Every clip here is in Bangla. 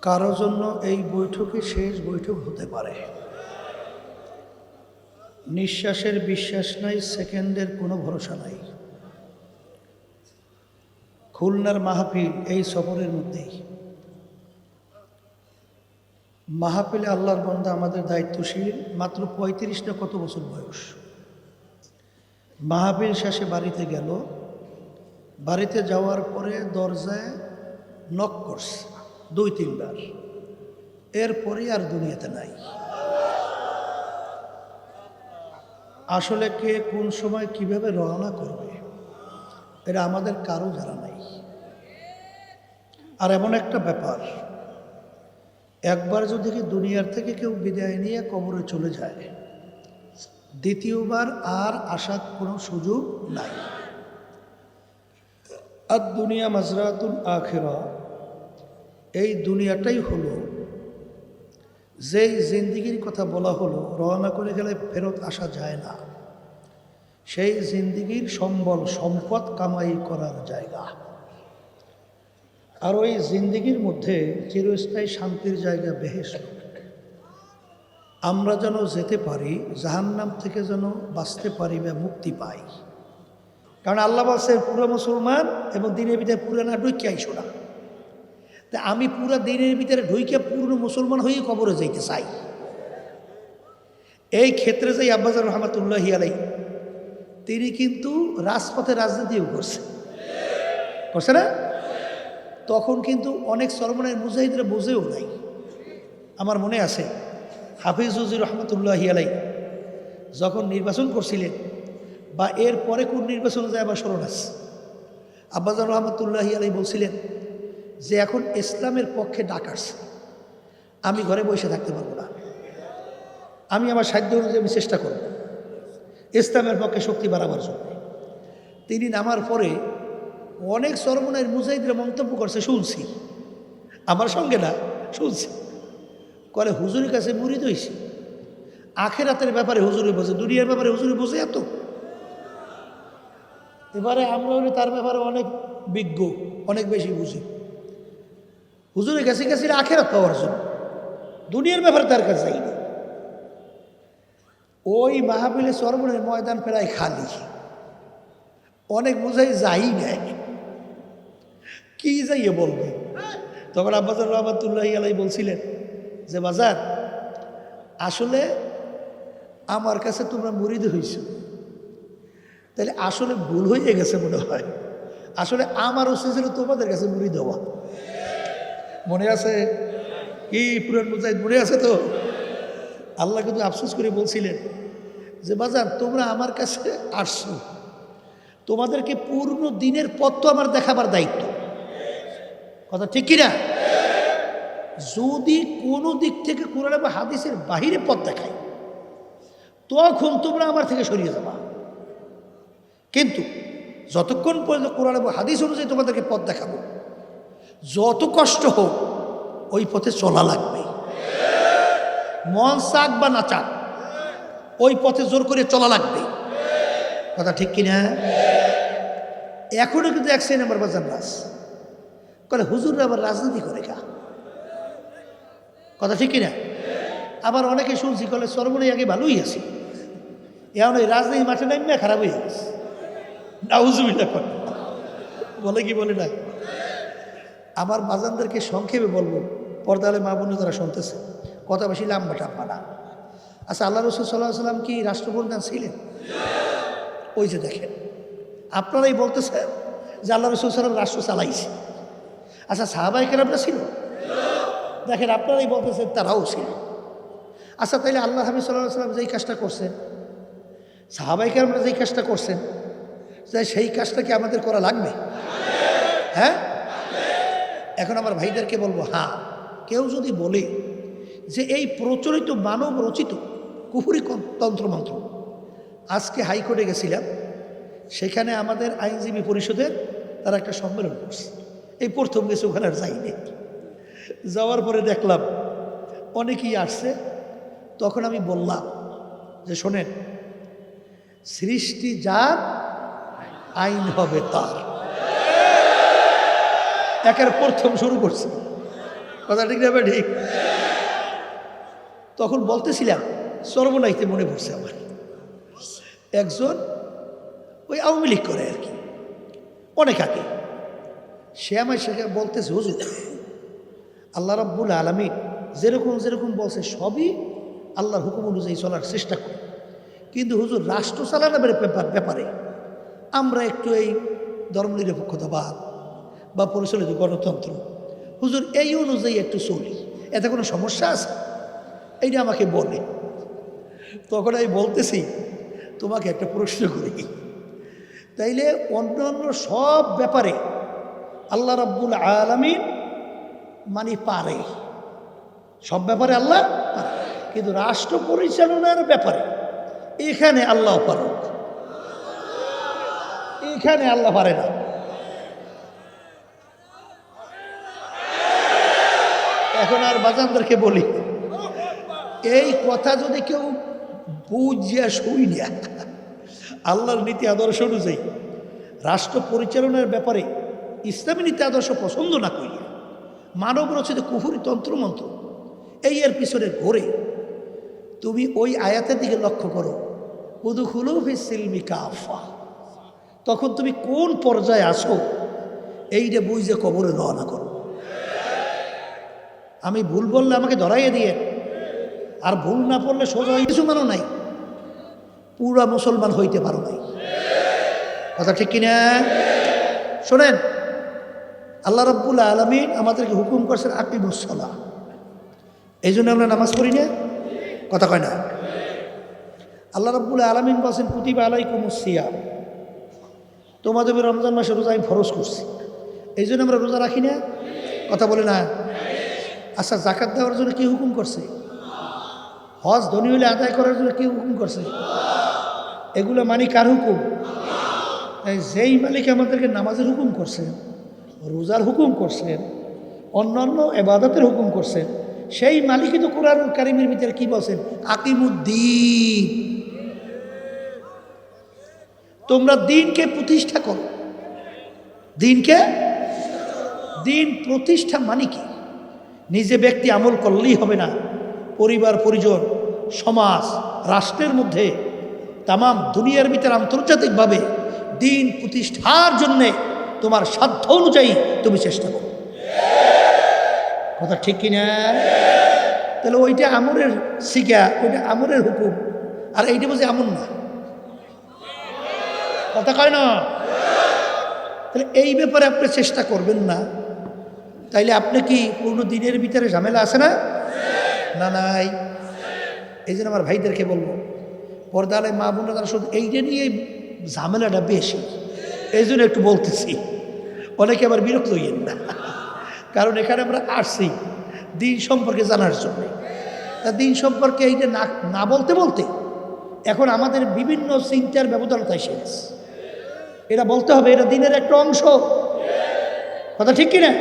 কারো জন্য এই বৈঠকই শেষ বৈঠক হতে পারে। নিঃশ্বাসের বিশ্বাস নাই, সেকেন্ডের কোনো ভরসা নাই। খুলনার মাহফিল এই সফরের মধ্যেই। মাহফিলে আল্লাহর বান্দা আমাদের দায়িত্বশীল, মাত্র ৩৫ না কত বছর বয়স। মাহফিল শেষে বাড়িতে গেল, বাড়িতে যাওয়ার পরে দরজায় নক করছে ২-৩ বার, এরপরে আর দুনিয়াতে নাই। আসলে কে কোন সময় কিভাবে রওনা করবে এটা আমাদের কারো জানা নাই। আর এমন একটা ব্যাপার, একবার যদি দুনিয়ার থেকে কেউ বিদায় নিয়ে কবরে চলে যায়, দ্বিতীয়বার আর আসার কোনো সুযোগ নাই। আর দুনিয়া মাজরাতুল আখিরা, এই দুনিয়াটাই হলো যেই জিন্দিগির কথা বলা হলো রওনা করে গেলে ফেরত আসা যায় না, সেই জিন্দিগির সম্বল সম্পদ কামাই করার জায়গা। আর ওই জিন্দিগির মধ্যে চিরস্থায়ী শান্তির জায়গা বেহেশত। আমরা যেন যেতে পারি, জাহান্নাম থেকে যেন বাঁচতে পারি বা মুক্তি পাই। কারণ আল্লাহ বলছে পুরো মুসলমান এবং দিনের ভিতরে পুরো না ঢুকে আইসো না। তা আমি পুরো দিনের ভিতরে ঢুকে পূর্ণ মুসলমান হয়ে কবরে যাইতে চাই। এই ক্ষেত্রে যাই আব্বাজার রহমাতুল্লাহি আলাই তিনি কিন্তু রাজপথে রাজনীতিও করছে না? তখন কিন্তু অনেক সরমনের মুজাহিদরা বোঝেও নাই। আমার মনে আছে হাফিজ উজির রহমতুল্লাহি আলাই যখন নির্বাচন করছিলেন, বা এর পরে কোন নির্বাচনে যায় আবার স্মরণ আছে, আব্বাজার রহমতুল্লাহি আলাই বলছিলেন যে এখন ইসলামের পক্ষে ডাক আসছে, আমি ঘরে বসে থাকতে পারবো না, আমি আমার সাধ্য অনুযায়ী আমি চেষ্টা করব ইসলামের পক্ষে শক্তি বাড়াবার জন্য। তিনি নামার পরে অনেক সরমনের মুজাহিদরা মন্তব্য করছে, শুনছি, আমার সঙ্গে না, শুনছি, করে হুজুরের কাছে মুরিদ হইছি। আখেরাতের ব্যাপারে হুজুরে বোঝে, দুনিয়ার ব্যাপারে হুজুরে বোঝে এত। এবারে আমরা হলে তার ব্যাপারে অনেক বিজ্ঞ, অনেক বেশি বুঝি। হুজুরের কাছে গেছিল আখেরাত পাওয়ার জন্য, দুনিয়ার ব্যাপারে তার কাছে যাইনি। ওই মাহফিলে সরমনের ময়দান প্রায় খালি, অনেক মুজাহিদ যাই নেয়, কি যাইয়ে বলবে। তখন আব্বাজার রহমাতুল্লাহি আলাই বলছিলেন যে বাজার, আসলে আমার কাছে তোমরা মুরিদ হইছ, তাহলে আসলে ভুল হয়ে গেছে মনে হয়। আসলে আমার উচিত ছিল তোমাদের কাছে মুরিদ হওয়া। মনে আছে কি পুরান মুজাহিদ মনে আছে তো? আল্লাহ কিন্তু আফসোস করে বলছিলেন যে বাজার, তোমরা আমার কাছে আসছো, তোমাদেরকে পূর্ণ দিনের পথ তো আমার দেখাবার দায়িত্ব, কথা ঠিক কিনা? যদি কোনো দিক থেকে কোরআন বা হাদিসের বাহিরে পথ দেখাই, তখন তোমরা আমার থেকে সরিয়ে যাবা। কিন্তু যতক্ষণ পর্যন্ত কোরআন এবং হাদিস অনুযায়ী তোমাদেরকে পথ দেখাবো, যত কষ্ট হোক ওই পথে চলা লাগবে। মন চাক বা না চাক, ওই পথে জোর করে চলা লাগবে, কথা ঠিক কিনা? এখনো কিন্তু 1 নম্বর বাজার রাজ করে, হুজুররা আবার রাজনীতি করে কা, কথা ঠিক কিনা? আবার অনেকে শুনছি কলে সর্বনই আগে ভালোই আছে, এখন ওই রাজনীতি মাঠে নামবে খারাপ হয়ে গেছে। নাউজুবিল্লাহ করে বলে কি বলে না? আমার বাজানদেরকে সংক্ষেপে বলবো, পর্দালে মা বোন যারা শুনতেছে, কথা বেশি লাম্বা টাম্বা না। আচ্ছা, আল্লাহ রসুল সাল্লাল্লাহু আলাইহি সাল্লাম কি রাষ্ট্রপ্রধান ছিলেন? ওই যে দেখেন, আপনারাই বলতেছেন যে আল্লাহ রসুল সাল্লাম রাষ্ট্র চালাইছে। আচ্ছা, সাহাবায়ে কেরামরা ছিল? দেখেন, আপনারাই বলতেছেন তারাও ছিল। আচ্ছা, তাইলে আল্লাহ হাবিব সাল্লাল্লাহু আলাইহি সাল্লাম যেই কাজটা করছেন, সাহাবায়ে কেরামরা যেই কাজটা করছেন, সেই কাজটা কি আমাদের করা লাগবে? হ্যাঁ। এখন আমার ভাইদেরকে বলবো, হ্যাঁ, কেউ যদি বলে যে এই প্রচলিত মানব রচিত কুফরি তন্ত্রমন্ত্র, আজকে হাইকোর্টে গেছিলাম, সেখানে আমাদের আইনজীবী পরিষদের তারা একটা সম্মেলন করছে, এই প্রথম গেছে, ওখানে আর যাইনি। যাওয়ার পরে দেখলাম অনেকেই আসছে। তখন আমি বললাম যে শোনেন, সৃষ্টি যার, আইন হবে তার। একের প্রথম শুরু করছে, কথা ঠিক না ঠিক? তখন বলতেছিলাম সর্বনাইতে মনে পড়ছে আমার, একজন ওই আওয়ামী লীগ করে আর কি, অনেক আগে, সে আমায় সেখানে বলতেছে, হুজুর আল্লাহ রাব্বুল আলামিন যেরকম যেরকম বলছে সবই আল্লাহর হুকুম অনুযায়ী চলার চেষ্টা করি, কিন্তু হুজুর রাষ্ট্র চালানোর ব্যাপারে আমরা একটু এই ধর্মনিরপেক্ষতাবাদ বা পরিচালিত গণতন্ত্র হুজুর এই অনুযায়ী একটু চলি, এতে কোনো সমস্যা আছে? এইটা আমাকে বলে। তখন আমি বলতেছি, তোমাকে একটা প্রশ্ন করি, তাইলে অন্যান্য সব ব্যাপারে আল্লাহ রাব্বুল আলামিন মানে পারে, সব ব্যাপারে আল্লাহ পারে, কিন্তু রাষ্ট্র পরিচালনার ব্যাপারে এখানে আল্লাহ পারে, এখানে আল্লাহ পারে না। এখন আর বাজানদেরকে বলি, এই কথা যদি কেউ বুঝিয়া শুই না, আল্লাহর নীতি আদর্শ অনুযায়ী রাষ্ট্র পরিচালনার ব্যাপারে ইসলামী নীতি আদর্শ পছন্দ না করিয়া মানব রচিত কুফরি তন্ত্রমন্ত্র এই এর পিছনে ঘোরে, তুমি ওই আয়াতের দিকে লক্ষ্য করো, উদখুলু ফিস সিলমি কাফা, তখন তুমি কোন পর্যায়ে আসো এইটা বুঝে কবরে রওনা করো। আমি ভুল বললে আমাকে ধরাইয়ে দিয়ে, আর ভুল না পড়লে সোজা কিছু মানো নাই, পুরা মুসলমান হইতে পারো নাই। কথা ঠিক কিনা? শোনেন, আল্লাহ রাব্বুল আলামিন আমাদেরকে হুকুম করছেন আকিমুস সালাহ, এই জন্য আমরা নামাজ পড়ি না, কথা কয় না। আল্লাহ রাব্বুল আলামিন বলছেন কুতিবা আলাইকুমুস সিয়াম, তোমাদের রমজান মাসে রোজা আমি ফরজ করছি, এই জন্য আমরা রোজা রাখি না, কথা বলে না। আচ্ছা, যাকাত দেওয়ার জন্য কি হুকুম করছে? হজ ধনী হলে আদায় করার জন্য কি হুকুম করছে? এগুলো মানি কার হুকুম? তাই যেই মালিক আমাদেরকে নামাজের হুকুম করছেন, রোজার হুকুম করছেন, অন্যান্য এবাদতের হুকুম করছেন, সেই মালিকই তো কোরআন কারিমের ভিতরে কি বলছেন? আকিমুদ্দিন, তোমরা দিনকে প্রতিষ্ঠা করো। দিনকে, দিন প্রতিষ্ঠা মানে কি? নিজে ব্যক্তি আমল করলেই হবে না, পরিবার পরিজন সমাজ রাষ্ট্রের মধ্যে তাম দুনিয়ার ভিতরে আন্তর্জাতিকভাবে দিন প্রতিষ্ঠার জন্যে তোমার সাধ্য অনুযায়ী তুমি চেষ্টা করো। কথা ঠিক কিনা? তাহলে ওইটা আমরের শিখা, ওইটা আমরের হুকুম, আর এইটা বুঝে আমন না, কথা কয় না। তাহলে এই ব্যাপারে আপনি চেষ্টা করবেন না, তাইলে আপনি কি পূর্ণ দিনের ভিতরে ঝামেলা আছে না? না নাই। এই জন্য আমার ভাইদেরকে বলবো, পর্দালে মা বোনরা তারা শুধু এইটা নিয়ে ঝামেলাটা বেশি, এই জন্য একটু বলতেছি, অনেকে আবার বিরক্ত হইয়েন না, কারণ এখানে আমরা আসছি দিন সম্পর্কে জানার জন্য। তা দিন সম্পর্কে এইটা না না বলতে বলতে এখন আমাদের বিভিন্ন চিন্তার ব্যবধানতা এসে গেছে, এটা বলতে হবে, এটা দিনের একটা অংশ, কথা ঠিক কিনা?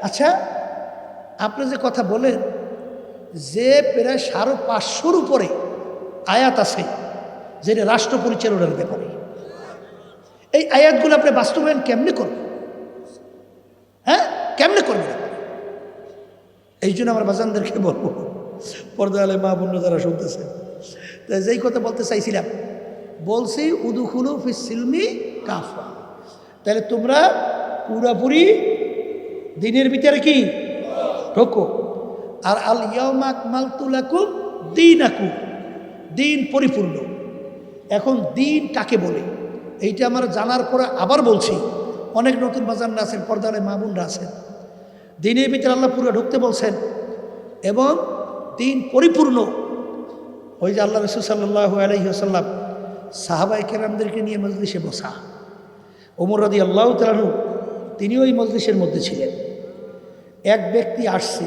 আচ্ছা, আপনি যে কথা বলেন যে প্রায় 550-র উপরে আয়াত আছে যেটা রাষ্ট্র পরিচালনার ব্যাপারে, এই আয়াতগুলো আপনি বাস্তবায়ন কেমনে করবেন? হ্যাঁ, কেমনে করবেন? এই জন্য আমার বাজানদেরকে বলবো, পর্দা আলে মা বোন যারা শুনতেছে, তাই যেই কথা বলতে চাইছিলাম, বলছি উদখুলু ফিস সিলমি কাফা, তাহলে তোমরা পুরাপুরি দিনের ভিতরে কি ঢোকো। আর আল ইয়াউমা আকমালতু লাকুম দীনাকুম, দিন পরিপূর্ণ। এখন দিন কাকে বলে এইটা আমার জানার পরে আবার বলছি, অনেক নতুন বাজানরা আছেন, পর্দালে মা বোনরা আছেন, দিনের ভিতরে আল্লাহ পুরো ঢুকতে বলছেন, এবং দিন পরিপূর্ণ। ওই যে আল্লাহ রাসূল সাল্লাল্লাহু আলাইহি ওয়াসাল্লাম সাহাবায়ে কেরামদেরকে নিয়ে মজলিসে বসা, ওমর রাদিয়াল্লাহু তাআলা আনহু তিনি ওই মজলিসের মধ্যে ছিলেন। এক ব্যক্তি আসছে,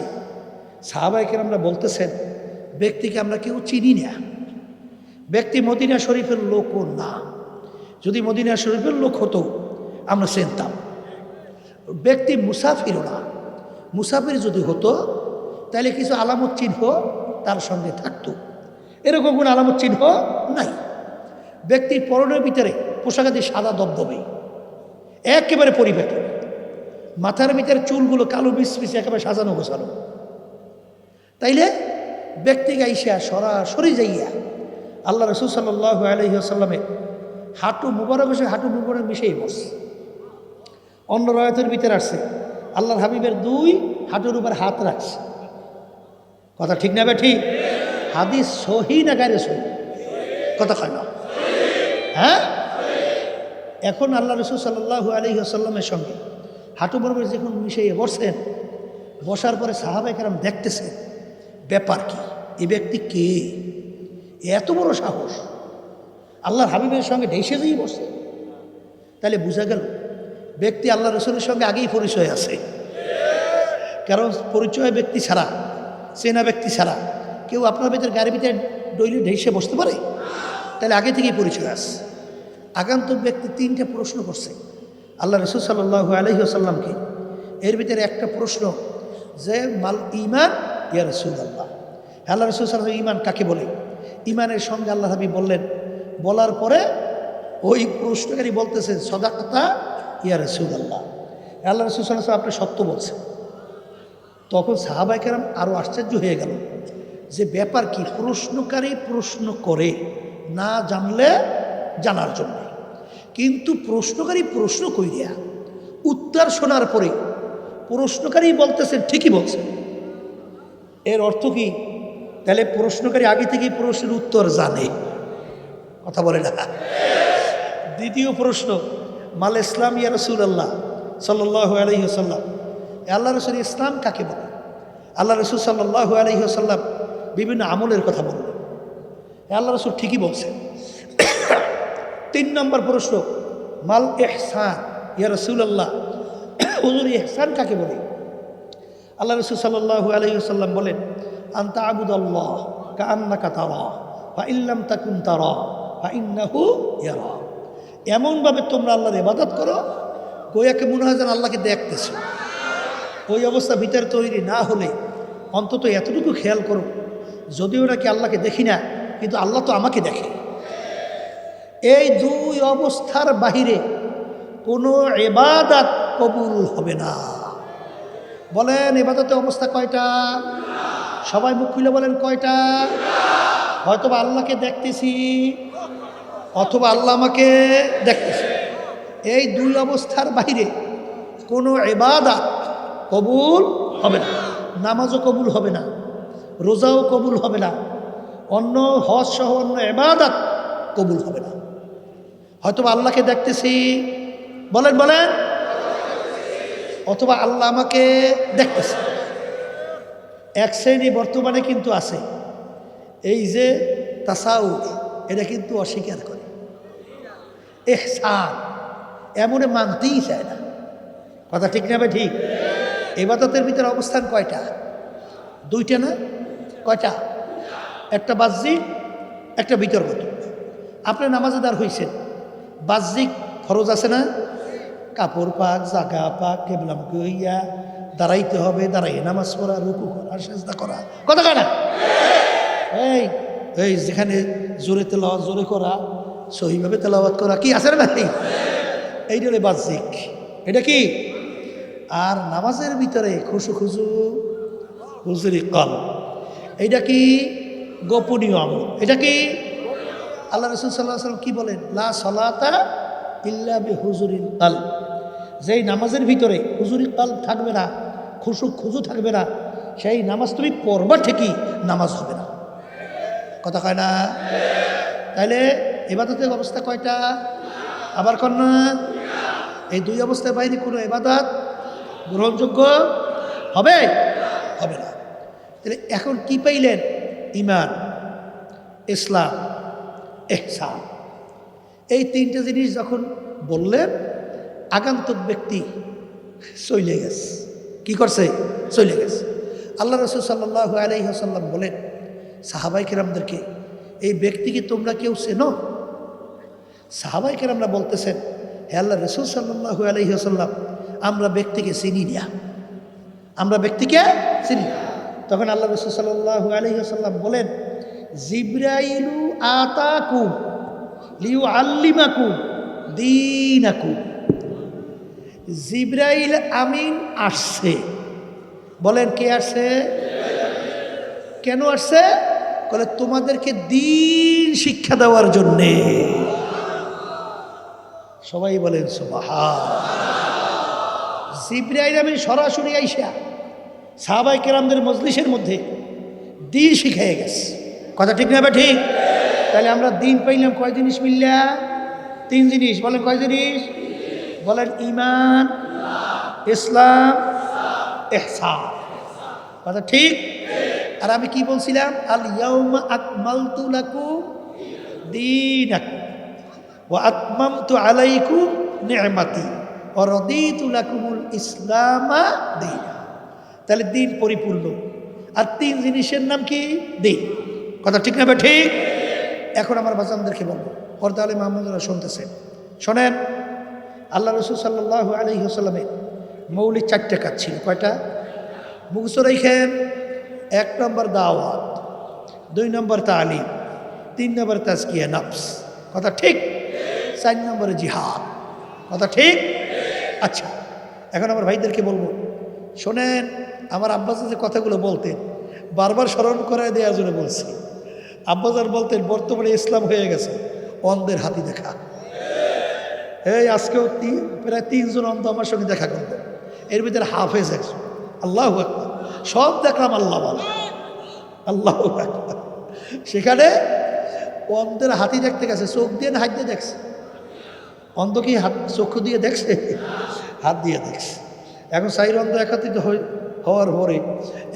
সাহাবায়ে কেরামরা বলতেছেন ব্যক্তিকে আমরা কেউ চিনি না, ব্যক্তি মদিনা শরীফের লোকও না, যদি মদিনা শরীফের লোক হতো আমরা চিনতাম। ব্যক্তি মুসাফিরও না, মুসাফির যদি হতো তাহলে কিছু আলামত চিহ্ন তার সঙ্গে থাকতো, এরকম কোনো আলামত চিহ্ন নাই। ব্যক্তির পরনের ভিতরে পোশাকাদি সাদা দবদবে, একেবারে পরিপাটি, মাথার ভিতরে চুলগুলো কালো বিছবিছে একেবারে সাজানো গোছানো। তাইলে ব্যক্তি গাইসা সরাসরি যাইয়া আল্লাহ রসুল সাল্লাল্লাহু আলাইহি ওয়াসাল্লামের হাঁটু মুবারক এসে হাঁটু মুবারক মিশেই বসছে। অন্য রায়াতের ভিতরে আসছে আল্লাহর হাবিবের দুই হাঁটুর উপর হাত রাখছে। কথা ঠিক না বে ঠিক? হাদিস সহি না গায়রে সহি? কথা কয় না? হ্যাঁ, এখন আল্লাহ রসুল সাল্লাল্লাহু আলাইহি ওয়াসাল্লামের সঙ্গে হাঁটু বরাবর যখন মিশিয়ে বসছেন, বসার পরে সাহাবায়ে কেরাম দেখতেছেন ব্যাপার কি, এই ব্যক্তি কে, এত বড় সাহস আল্লাহর হাবিবের সঙ্গে ঢেসে যেই বসছে। তাহলে বোঝা গেল ব্যক্তি আল্লাহ রসুলের সঙ্গে আগেই পরিচয় আছে। কারণ পরিচয় ব্যক্তি ছাড়া, চেনা ব্যক্তি ছাড়া কেউ আপনার ভিতরে গাড়ির ভিতরে ডইলে ঢেসে বসতে পারে? তাহলে আগে থেকেই পরিচয় আছে। আগন্তুক ব্যক্তি তিনটা প্রশ্ন করছে আল্লাহ রসুল সাল্লাল্লাহু আলাইহি ওয়াসাল্লামকে। এর ভিতরে একটা প্রশ্ন যে মাল ঈমান ইয়া রাসূলুল্লাহ, আল্লাহ রসুল সাল্লাল্লাহু ঈমান কাকে বলে? ঈমানের সঙ্গে আল্লাহ হাবিব বললেন। বলার পরে ওই প্রশ্নকারী বলতেছেন সাদাকাতা ইয়া রাসূলুল্লাহ, আল্লাহ রসুল সাল্লাল্লাহু আলাইহি ওয়াসাল্লাম আপনি সত্য বলছেন। তখন সাহাবায়ে কেরাম আরও আশ্চর্য হয়ে গেল যে ব্যাপার কি, প্রশ্নকারী প্রশ্ন করে না জানলে জানার জন্য, কিন্তু প্রশ্নকারী প্রশ্ন কইরা উত্তর শোনার পরে প্রশ্নকারী বলতেছেন ঠিকই বলছেন। এর অর্থ কি? তাহলে প্রশ্নকারী আগে থেকেই প্রশ্নের উত্তর জানে। কথা বলে না? দ্বিতীয় প্রশ্ন, মাল ইসলাম ইয়া রাসূলুল্লাহ সাল্লাল্লাহু আলাইহি ওয়াসাল্লাম, আল্লাহ রসুল ইসলাম কাকে বলে? আল্লাহ রসুল সাল্লাল্লাহু আলাইহি ওয়াসাল্লাম বিভিন্ন আমলের কথা বললেন। আল্লাহ রসুল ঠিকই বলছেন। 3 নম্বর প্রশ্ন, মাল ইহসান ইয়া রাসূলুল্লাহ, হুজুর ইহসান কাকে বলে? আল্লাহ রসুল সাল্লাল্লাহু আলাইহি ওয়াসাল্লাম বলেন আনতা আবুদাল্লাহ কাআন্নাকা তারা ফা ইল্লাম তাকুন তারা ফা ইন্নাহু ইয়ারা। এমনভাবে তোমরা আল্লাহর ইবাদত করো গোয়াকে মনে হয় যেন আল্লাহকে দেখতেছো। ওই অবস্থা ভিতরে তৈরি না হলে অন্তত এতটুকু খেয়াল করো, যদিও নাকি আল্লাহকে দেখি না, কিন্তু আল্লাহ তো আমাকে দেখে। এই দুই অবস্থার বাহিরে কোনো ইবাদত কবুল হবে না। বলেন ইবাদতের অবস্থা কয়টা? সবাই মুখ খুলে বলেন কয়টা? হয়তোবা আল্লাহকে দেখতেছি অথবা আল্লাহ আমাকে দেখতেছি। এই দুই অবস্থার বাইরে কোনো ইবাদত কবুল হবে না। নামাজও কবুল হবে না, রোজাও কবুল হবে না, অন্য হজ সহ অন্য ইবাদত কবুল হবে না। হয়তোবা আল্লাহকে দেখতেছি, বলেন বলেন, অথবা আল্লাহ আমাকে দেখতেছে। এক শ্রেণী বর্তমানে কিন্তু আছে এই যে তাসাউফ, এটা কিন্তু অস্বীকার করে। ইহসান এমনে মানতেই চায় না। কথা ঠিক না ভাই? ঠিক। ইবাদতের ভিতরে অবস্থান কয়টা? 2টা না? কয়টা? একটা বাহ্যিক, একটা ভিতরগত। আপনি নামাজেদার হয়েছেন, বাহ্যিক ফরজ আছে না? কাপড় পাক, জাগা পাক, কেবলামুখী হইয়া দাঁড়াইতে হবে, দাঁড়াইয়ে নামাজ পড়া, রুকু করা, সেজদা করা। কথা কয় না? এই যেখানে জোরে তেলাওয়াত জোরে করা, সহিভাবে তেলাওয়াত করা, কি আছে না? এইটা হলো বাহ্যিক। এটা কি? আর নামাজের ভিতরে খুশু খুশু হুজুরি কল, এইটা কি? গোপনীয় আমল। এটা কি? আল্লাহ রাসূল সাল্লাল্লাহু আলাইহি ওয়াসাল্লাম কি বলেন? লা সালাতা ইল্লা বিহুজুরিল কলব। যেই নামাজের ভিতরে হুজুরি কলব থাকবে না, খুশু খুশু থাকবে না, সেই নামাজ তুমি পড়বা ঠিকই, নামাজ হবে না। কথা কয় না? তাইলে ইবাদতের অবস্থা কয়টা? আবার কন না? এই দুই অবস্থার বাইরে কোনো ইবাদত গ্রহণযোগ্য হবে হবে না। তাহলে এখন কি পাইলেন? ঈমান, ইসলাম, ইহসান। এই 3টে জিনিস যখন বললেন, আগন্তুক ব্যক্তি চলে গেছে। কি করছে? চলে গেছে। আল্লাহ রাসূল সাল্লাল্লাহু আলাইহি ওয়াসাল্লাম বলেন সাহাবায়ে কেরামদেরকে, এই ব্যক্তিকে তোমরা কেউ চেনো? সাহাবায়ে কেরামরা বলতেছেন, হে আল্লাহ রাসূল সাল্লাল্লাহু আলাইহি ওয়াসাল্লাম, আমরা ব্যক্তিকে চিনি না, আমরা ব্যক্তিকে চিনি না। তখন আল্লাহ রাসূল সাল্লাল্লাহু আলাইহি ওয়াসাল্লাম বলেন, জিবরাইলু আতাকুম লিউআল্লিমাকুম দীনাকুম। জিবরাইল আমিন আসছে। বলেন কে আসছে? কেন আসছে? বলে তোমাদেরকে দ্বীন শিক্ষা দেওয়ার জন্যে। সবাই বলেন সুবহান। জিবরাইল আমিন সরাসরি আইসা সাহাবায়ে কেরামদের মজলিসের মধ্যে দ্বীন শিখাইয়া গেছে। কথা ঠিক না বা ঠিক? তাহলে আমরা দ্বীন পাইলাম কয় জিনিস মিললা? 3 জিনিস। বলেন কয় জিনিস? বলেন ঈমান, ইসলাম, ইহসান। কথা ঠিক? আর আমি কি বলছিলাম? আল ইয়াউমা আকমালতু লাকুম দীনাকুম ওয়া আতমামতু আলাইকুম নি'মাতি ওয়া রাদিতু লাকুমুল ইসলামা দীনা। তাহলে দিন পরিপূর্ণ। আর 3 জিনিসের নাম কি? দিন। কথা ঠিক না বা ঠিক? এখন আমার বাজানদেরকে বলবো, পর্দা আলে মাহমুদরা শুনতেছেন, শোনেন। আল্লাহ রসুল সাল্লাল্লাহু আলাইহি ওয়াসাল্লামের মৌলিক 4টে কাজ ছিল। কয়টা? মুখস্থ রাখেন। 1 নম্বর দাওয়াত, 2 নম্বর তালিম, 3 নম্বর তাজকিয়া নফস। কথা ঠিক? 4 নম্বরে জিহাদ। কথা ঠিক? আচ্ছা, এখন আমার ভাইদেরকে বলবো, শোনেন। আমার আব্বাস যে কথাগুলো বলতেন বারবার স্মরণ করায় দেওয়ার জন্য বলছি। আব্বাজান বলতেন বর্তমানে ইসলাম হয়ে গেছে অন্ধের হাতি দেখা। এই আজকেও প্রায় 3 জন অন্ধ আমার সঙ্গে দেখা করলো। এর ভিতরে হাফেজ একজন। আল্লাহু আকবার। সব দেখলাম আল্লাহ বলা। আল্লাহু আকবার। সেখানে অন্ধের হাতি দেখতে গেছে, চোখ দিয়ে না হাত দিয়ে দেখছে? অন্ধ কি হাত চক্ষু দিয়ে দেখছে? হাত দিয়ে দেখছে। এখন সাইর অন্ধ একত্রিত হওয়ার পরে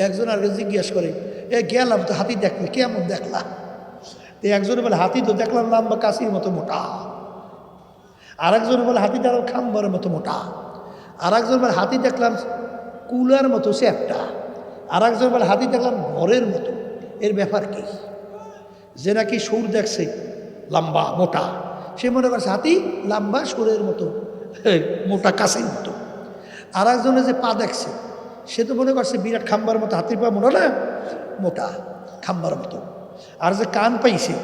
একজন আগে জিজ্ঞাসা করে, এ গেলাম তো হাতি দেখলে কেমন দেখলা? তো একজনে বলে হাতি তো দেখলাম লম্বা কাশির মতো মোটা। আর একজন বলে হাতি দেখলাম খাম্বারের মতো মোটা। আর একজন বলে হাতি দেখলাম কুলার মতো চ্যাপটা। আর একজন বলে হাতি দেখলাম ঘরের মতো। এর ব্যাপার কি? যে নাকি সুর দেখছে লম্বা মোটা, সে মনে করছে হাতি লম্বা সুরের মতো মোটা কাশির মতো। আর একজনে যে পা দেখছে সে তো মনে করছে বিরাট খাম্বার মতো, হাতির পা মোটা না মোটা খাম্বার মতো। আর যে কান পাইছে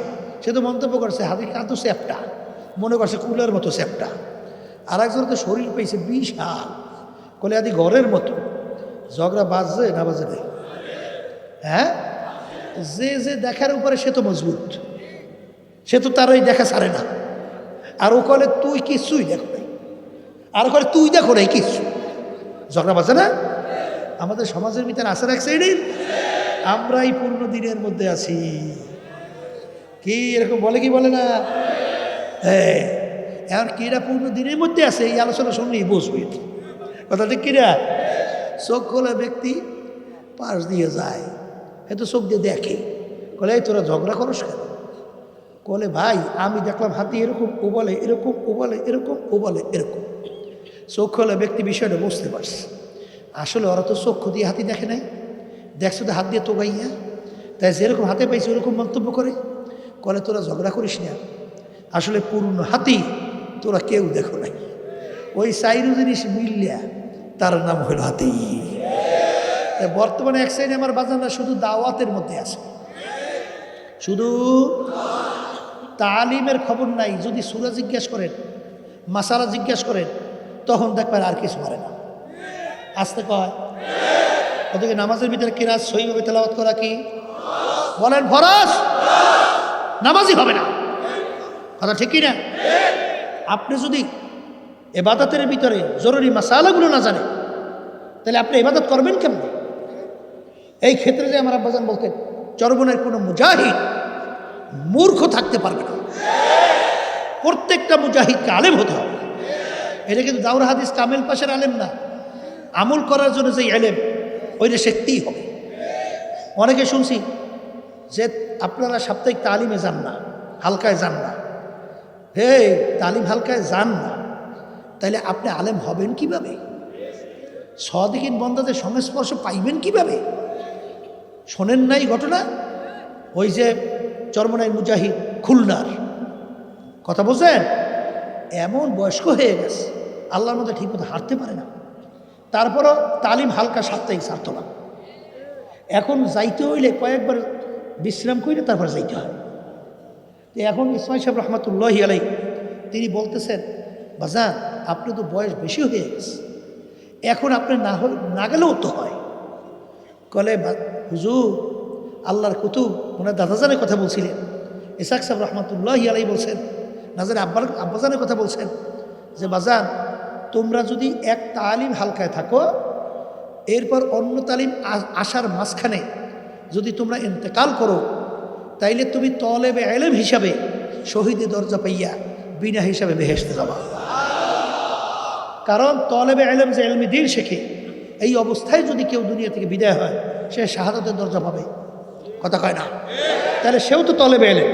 সে তো মন্তব্য করছে হাতির কান তো চ্যাপটা, মনে করছে কুলের মতো চ্যাপটা। আর একজন তো শরীর পাইছে বিশাল, কলে আদি ঘরের মতো। ঝগড়া বাজছে না বাজে নেই? হ্যাঁ, যে যে দেখার উপরে সে তো মজবুত, সে তো তার ওই দেখা ছাড়ে না। আর ও কলে তুই কিছুই দেখো নাই, আর কলে তুই দেখো নাই কিছু। ঝগড়া বাজে না? আমাদের সমাজের ভিতরে আসে রাখছে এদিন আমরাই পূর্ণ দিনের মধ্যে আছি। কি এরকম বলে কি বলে না? হ্যাঁ, এখন কিরা পূর্ণ দিনের মধ্যে আছে এই আলোচনা শুনলেই বসবে। কথা ঠিক কিরা? চোখ খোলা ব্যক্তি পাশ দিয়ে যায়, হয়তো চোখ দিয়ে দেখে, বলে এই তোরা ঝগড়া করস কেন? বলে ভাই আমি দেখলাম হাতি এরকম, ও বলে এরকম, ও বলে এরকম, ও বলে এরকম। চোখ খোলা ব্যক্তি বিষয়টা বুঝতে পারছে। আসলে ওরা তো চক্ষু দিয়ে হাতি দেখে নাই, দেখছো তো হাত দিয়ে তোগাইয়া, তাই যেরকম হাতে পাইছে ওরকম মন্তব্য করে। বলে তোরা ঝগড়া করিস না, আসলে পূর্ণ হাতি তোরা কেউ দেখো নাই। ওই চাইরু জিনিস মিললিয়া তার নাম হইল হাতি। বর্তমানে এক সাইডে আমার বাজানরা শুধু দাওয়াতের মধ্যে আছে, শুধু তালিমের খবর নাই। যদি সূরা জিজ্ঞাসা করেন, মাসালা জিজ্ঞাসা করেন, তখন দেখবেন আর কিছু পারে না। আসতে কয় ওদিকে নামাজের ভিতরে কিরাত সহিভাবে তেলাওয়াত করা কি বলেন ফরজ? নামাজই হবে না। কথা ঠিক কি না? আপনি যদি ইবাদতের ভিতরে জরুরি মাসালাগুলো না জানেন তাহলে আপনি ইবাদত করবেন কেমন? এই ক্ষেত্রে যে আমার আব্বাজান বলতেন চরবনের কোনো মুজাহিদ মূর্খ থাকতে পারবে না, প্রত্যেকটা মুজাহিদকে আলেম হতে হবে। এটা কিন্তু দাওরা হাদিস কামেল পাশের আলেম না, আমল করার জন্য যে আলেম ওইটা শিখতেই হবে। অনেকে শুনছি যে আপনারা সাপ্তাহিক তালিমে যান না, হালকায় যান না। হে, তালিম হালকায় যান না, তাইলে আপনি আলেম হবেন কিভাবে? সদিকিন বন্দাদের সংস্পর্শ পাইবেন কিভাবে? শোনেন নাই ঘটনা? ওই যে চরমনাই মুজাহিদ খুলনার কথা বলছেন, এমন বয়স্ক হয়ে গেছে আল্লাহর মধ্যে ঠিকমতো হাঁটতে পারে না, তারপরও তালিম হালকা সাপ্তাহিক ছাড়ত না। এখন যাইতে হইলে কয়েকবার বিশ্রাম করে তারপর যাইতে হয়। তো এখন ইসমাইল সাহেব রহমতুল্লাহি আলাইহি তিনি বলতেছেন, বাজান আপনি তো বয়স বেশি হয়ে গেছে, এখন আপনি না গেলেও তো হয়। কলে হুজুর আল্লাহর কুতুব ওনার দাদাজানের কথা বলছিলেন, ইসাক সাহেব রহমতুল্লাহি আলাইহি বলছেন, নাজারে আব্বাজানের কথা বলছেন যে বাজান তোমরা যদি এক তালিম হালকায় থাকো, এরপর অন্য তালিম আসার মাঝখানে যদি তোমরা ইন্তেকাল করো, তাইলে তুমি তলেবে ইলম হিসাবে শহীদের দরজা পাইয়া বিনা হিসাবে বেহেশতে যাবা। কারণ তলেবে ইলম যে ইলমে দ্বীন শেখে, এই অবস্থায় যদি কেউ দুনিয়া থেকে বিদায় হয় সে শাহাদাতের দরজা পাবে। কথা কয় না? তাহলে সেও তো তলেবে ইলম,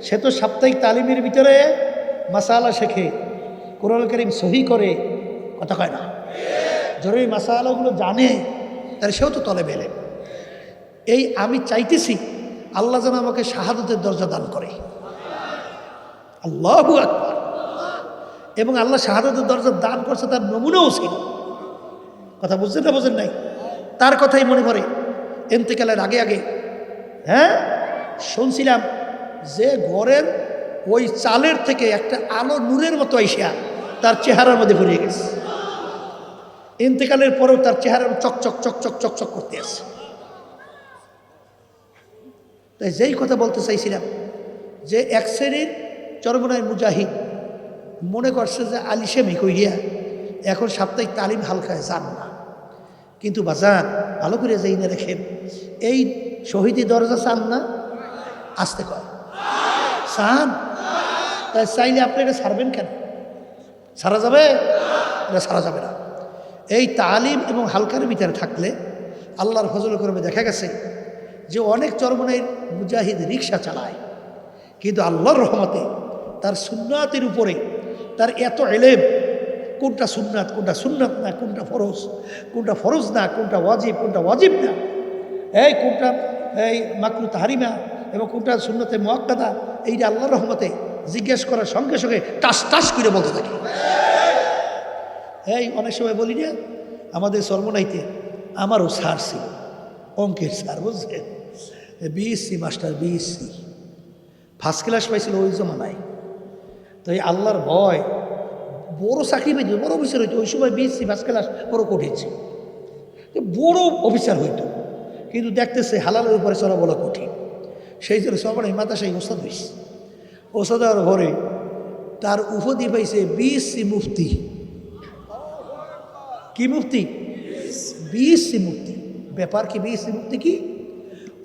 সে তো সাপ্তাহিক তালিমের ভিতরে মাসালা শেখে, কোরআন কারীম সহি করে। কথা কয় না? জরুরি মাসালাগুলো জানে, তাহলে সেও তো তলেবে ইলম। এই আমি চাইতেছি আল্লাহ যেন আমাকে শাহাদাতের দরজা দান করে। আল্লাহু আকবার। এবং আল্লাহ শাহাদাতের দরজা দান করছে, তার নমুনাও ছিল। কথা বুঝছেন না বোঝেন নাই? তার কথাই মনে পড়ে ইন্তেকালের আগে আগে। হ্যাঁ, শুনছিলাম যে ঘরের ওই চালের থেকে একটা আলো নূরের মতো আইসা তার চেহারার মধ্যে ভরিয়ে গেছে। ইন্তেকালের পরেও তার চেহারার চকচক চকচক চকচক করতে আছে। তাই যেই কথা বলতে চাইছিলাম যে এক শ্রেণীর চরমনায় মুজাহিদ মনে করছে যে আলিশেমি কইরিয়া এখন সাপ্তাহিক তালিম হালকায় যান না, কিন্তু বাজান ভালো করে যাই না রেখেন, এই শহীদি দরজা চান না? আসতে কয় চান? তাই চাইলে আপনি এটা ছাড়বেন কেন? ছাড়া যাবে? এটা ছাড়া যাবে না। এই তালিম এবং হালকার ভিতরে থাকলে আল্লাহর ফজল করবে দেখা গেছে যে অনেক চরমনাইয়ের মুজাহিদ রিক্সা চালায়, কিন্তু আল্লাহর রহমতে তার সুন্নাতের উপরে তার এত এলেম, কোনটা সুন্নাত কোনটা সুন্নাত না, কোনটা ফরজ না, কোনটা ওয়াজিব না, এই কোনটা এই মাকরু তাহরিমা এবং কোনটা সুন্নতে মুআক্কাদা, এইটা আল্লাহর রহমতে জিজ্ঞেস করার সঙ্গে সঙ্গে টাস টাস করে বলতে থাকে। এই অনেক সময় বলি না, আমাদের চরমনাইতে আমারও স্যার ছিল, অঙ্কের স্যার, বুঝছেন, BSc master, BSc first class পাইছিল ওই জমানায়। তো এই আল্লাহর ভয়, বড় চাকরি পাইত, বড় অফিসার হইতো। ওই সময় বিএসসি ফার্স্ট ক্লাস বড় কঠিন ছিল, বড় অফিসার হইতো, কিন্তু দেখতেছে হালালের উপরে চলা বলা কঠিন। সেই জন্য সবাই মাদ্রাসায় ওস্তাদ হয়েছে। ওস্তাদ হওয়ার পরে তার উপাধি পাইছে বিএসসি মুফতি। কি মুফতি? বিএসসি মুফতি। ব্যাপার কি বিএসসি মুফতি কি?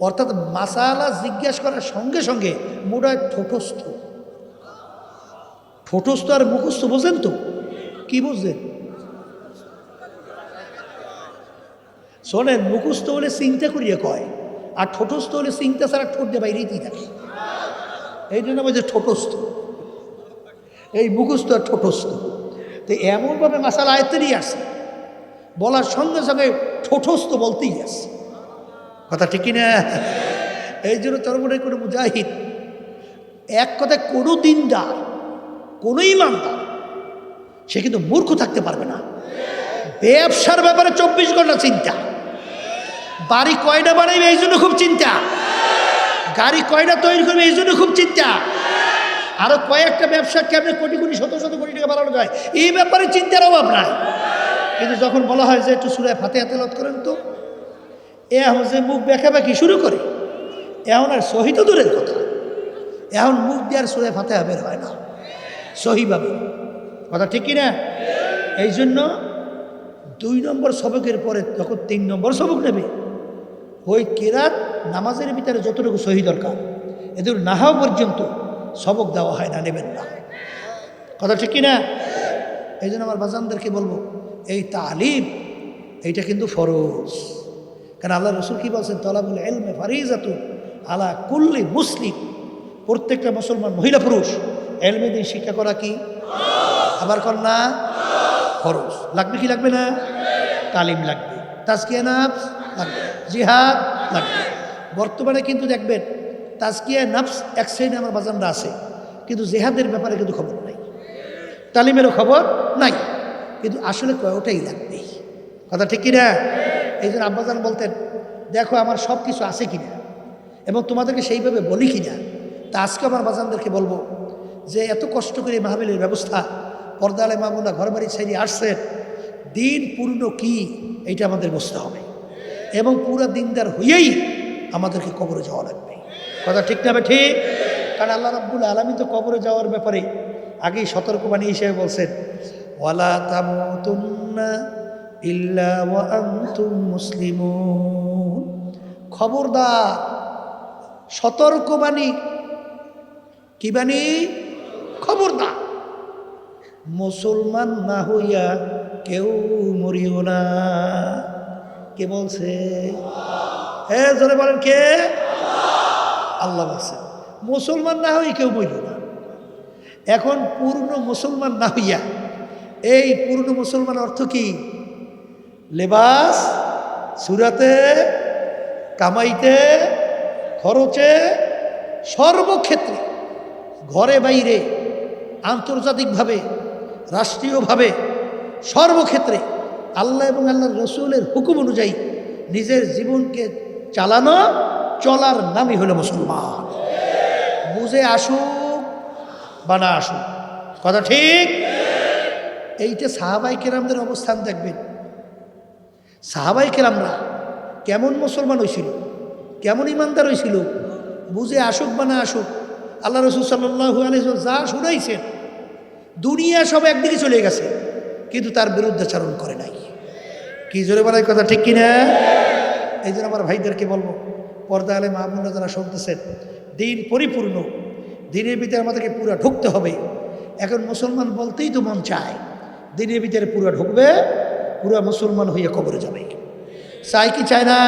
অর্থাৎ মাসালা জিজ্ঞাসা করার সঙ্গে সঙ্গে মোড়ায় ঠোঁটস্থ আর মুখস্থ বোঝেন তো? কি বুঝলেন? শোনেন, মুখস্থ হলে চিন্তা করিয়ে কয়, আর ঠোঁটস্থ হলে চিন্তা ছাড়া ঠোঁট দিয়ে বাইরেই থাকে। এই জন্য বলছে ঠোঁটস্থ, এই মুখস্থ আর ঠোঁটস্থ। তো এমনভাবে মাসালা আয়ত্তেরই আসে, বলার সঙ্গে সঙ্গে ঠোঁটস্থ বলতেই আসে। কথা ঠিক কিনা? এই জন্য চরমনের কোনো মুজাহিদ, এক কথায় কোনো দিনদার, কোনো ইমানদার, সে কিন্তু মূর্খ থাকতে পারবে না। ব্যবসার ব্যাপারে 24 ঘন্টা চিন্তা, বাড়ি কয়টা বানাইবে এই জন্য খুব চিন্তা, গাড়ি কয়টা তৈরি করবে এই জন্য খুব চিন্তা, আরো কয়েকটা ব্যবসা কেমনে কোটি কোটি শত শত কোটি টাকা বাড়ানো যায় এই ব্যাপারে চিন্তার অভাব নাই। কিন্তু যখন বলা হয় যে একটু সূরা ফাতিহা তেলাওয়াত করেন, তো এখন যে মুখ বেঁকাবেঁকি শুরু করে, এখন আর সহি তো দূরের কথা, এখন মুখ দিয়ে আর সূরা ফাতিহা বের হয় না সহিভাবে। কথা ঠিক কিনা? এই জন্য 2 নম্বর সবকের পরে যখন 3 নম্বর সবক নেবে, ওই কেরাত নামাজের ভিতরে যতটুকু সহি দরকার এদের না হওয়া পর্যন্ত সবক দেওয়া হয় না, নেবেন না। কথা ঠিক কিনা? এই জন্য আমার বাজানদেরকে বলবো, এই তালিম এইটা কিন্তু ফরজ। কারণ আল্লাহ রসুল কি বলছেন, তলাবুল ইলমি ফারিজাতুন আলা কুল্লি মুসলিম, প্রত্যেকটা মুসলমান মহিলা পুরুষ ইলমে দ্বীন শিক্ষা করা কি আবার কর না ফরজ। লাগবে কি লাগবে না? তালিম লাগবে, তাজকিয়া নাফস লাগবে, জিহাদ লাগবে। বর্তমানে কিন্তু দেখবেন তাজকিয়া নাফস এক শ্রেণী আমার বাজানরা আছে, কিন্তু জিহাদের ব্যাপারে কিন্তু খবর নাই, তালিমেরও খবর নাই, কিন্তু আসলে ওটাই লাগবে। কথা ঠিক কিনা? এই জন্য আব্বাজান বলতেন, দেখো আমার সব কিছু আছে কিনা এবং তোমাদেরকে সেইভাবে বলি কিনা। তা আজকে আমার বাজানদেরকে বলবো যে এত কষ্ট করে মাহফিলের ব্যবস্থা পর্দালে মামুনা ঘর বাড়ি ছেড়ে আসছেন, দিন পূর্ণ কি এইটা আমাদের বুঝতে হবে, এবং পুরা দিনদার হয়েই আমাদেরকে কবরে যাওয়া লাগবে। কথা ঠিক না ঠিক? কারণ আল্লাহ রাব্বুল আলামিন তো কবরে যাওয়ার ব্যাপারে আগেই সতর্কবাণী হিসেবে বলছেন, ওয়ালা তামুতুন্না ইল্লা ওয়া আনতুম মুসলিমুন। খবরদার, সতর্কবাণী, কি বাণী? খবরদার, মুসলমান না হইয়া কেউ মরিও না। কে বলছে? হ্যাঁ, জোরে বলেন কে? আল্লাহ বলছেন মুসলমান না হয়ে কেউ মরিও না। এখন পূর্ণ মুসলমান না হইয়া, এই পূর্ণ মুসলমান অর্থ কি? লেবাস, সুরাতে, কামাইতে, খরচে, সর্বক্ষেত্রে, ঘরে বাইরে, আন্তর্জাতিকভাবে, রাষ্ট্রীয়ভাবে, সর্বক্ষেত্রে আল্লাহ এবং আল্লাহর রসুলের হুকুম অনুযায়ী নিজের জীবনকে চালানো, চলার নামই হলো মুসলমান। বুঝে আসুক বা না আসুক, কথা ঠিক? এইটা সাহাবাই কেরামদের অবস্থান দেখবেন। সাহাবাই কেরামরা কেমন মুসলমান হয়েছিল, কেমন ইমানদার হয়েছিল, বুঝে আসুক বা না আসুক। আল্লাহ রসুল সাল্লাল্লাহু আলাইহি ওয়াসাল্লাম যা শুনাইছেন, দুনিয়া সব একদিকে চলে গেছে, কিন্তু তার বিরুদ্ধাচারণ করে নাই। কি জোরে বলার কথা ঠিক কিনা? এই জন্য আমার ভাইদেরকে বলবো, পর্দা আলে মাহমুদরা যারা শুনতেছেন, দিন পরিপূর্ণ, দিনের ভিতরে আমাদেরকে পুরো ঢুকতে হবে। এখন মুসলমান বলতেই তো মন চায়, দিনের ভিতরে পুরো ঢুকবে, পুরো মুসলমান হইয়া কবরে যাবে। চাই কি চায় না?